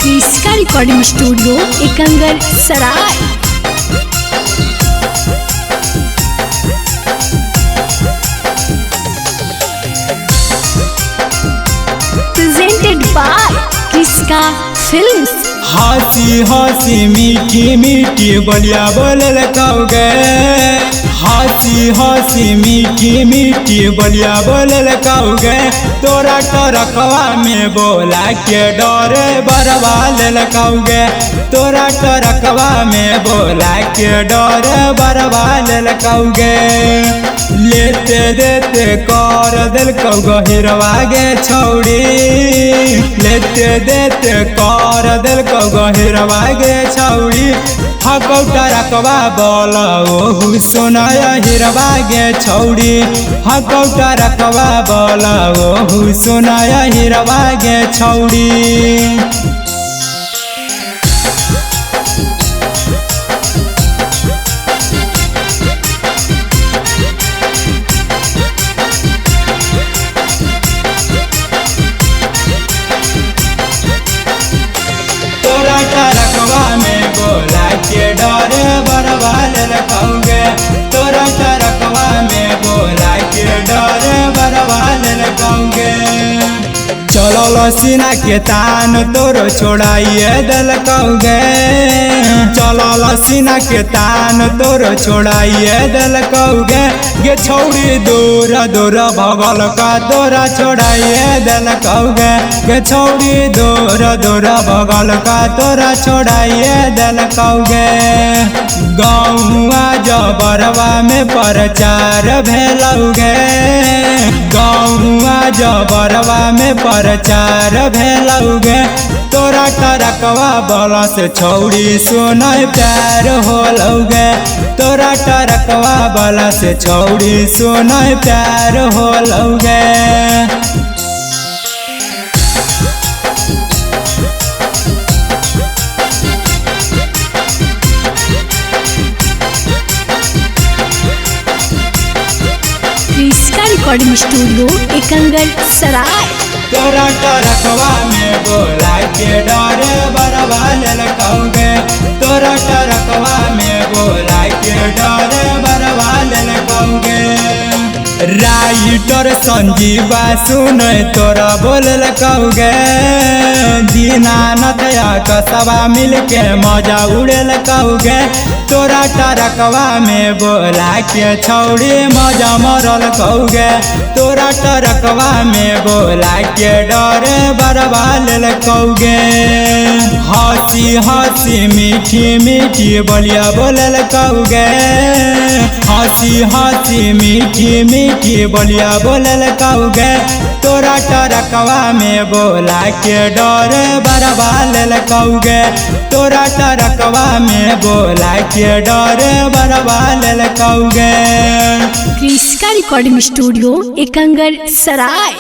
इसका recording studio Ekangar सराय। Presented by किसका फिल्म्स। हंसी हंसी मीठी मीठी बोलिया बोलल कौगे, हंसी हंसी मीठी मीठी बोलिया बोलल कौगे, तोरा टरकवा में बोला के डरे बरवा लेल कौगे, तोरा टरकवा में बोला के डरे बरवा लेल कौगे। लेते देते कर दिल कौगो हिरवा गे छौड़ी, लेते देते कर दिल कौगो हिरवा गे छौड़ी, हकौटा रकवा बोल ओहु सुनाया हिरवा गे छौड़ी, हकौटा रकवा बोल ओहु सुनाया हिरवा गे छौड़ी। टरकवा में बोला के डरे बरवा लेल कौगे, तोरा टरकवा में बोला के डरे बरवा लेल कौगे। चलल सीना के तान तोरो छोड़ाइए दिल कौगे, चलल सीना के तान तोरो छोड़ाइए दिल कौगे, गे छौड़ी दूर दूर भगल का तोरा छोड़ाइए दिल कौगे, गे छौड़ी दूर दूर भगल का तोरा छोड़ाइए दिल कौगे। गौआ जबरवा में प्रचार भेलौगे, गौआ जबरवा में प्रचार भेलौगे, तोरा टरकवा बोला से छौड़ी सुनय प्यार होलौगे, तोरा टरकवा बोला से छौड़ी सुनय प्यार होलौगे। इसका रिकॉर्डिंग स्टूडियो एकंगर सराय। तोरा टरकवा में बोला के डरे बरवा लेल कौगे, तोरा टरकवा में बोला के डरे बरवा लेल कौगे। राइटर संजीवा सुन तोरा बोलल कौगे, दीनानाथ कसबा मिल के मजा उड़ेल कौगे, तोरा टरकवा में बोला के छौड़ी मजा मरल कौगे, तोरा टरकवा में बोला के डरे बरवा लेल कौगे। हंसी हंसी मीठी मीठी बोलिया बोलल कौगे, हंसी हंसी मीठी मीठी बोलिया बोलल कौगे, तोरा टरकवा में बोला के डरे बरवा लेल कौगे, तोरा टरकवा में बोला के डरे बरवा लेल कौगे। इसका रिकॉर्डिंग स्टूडियो एकंगर सराय।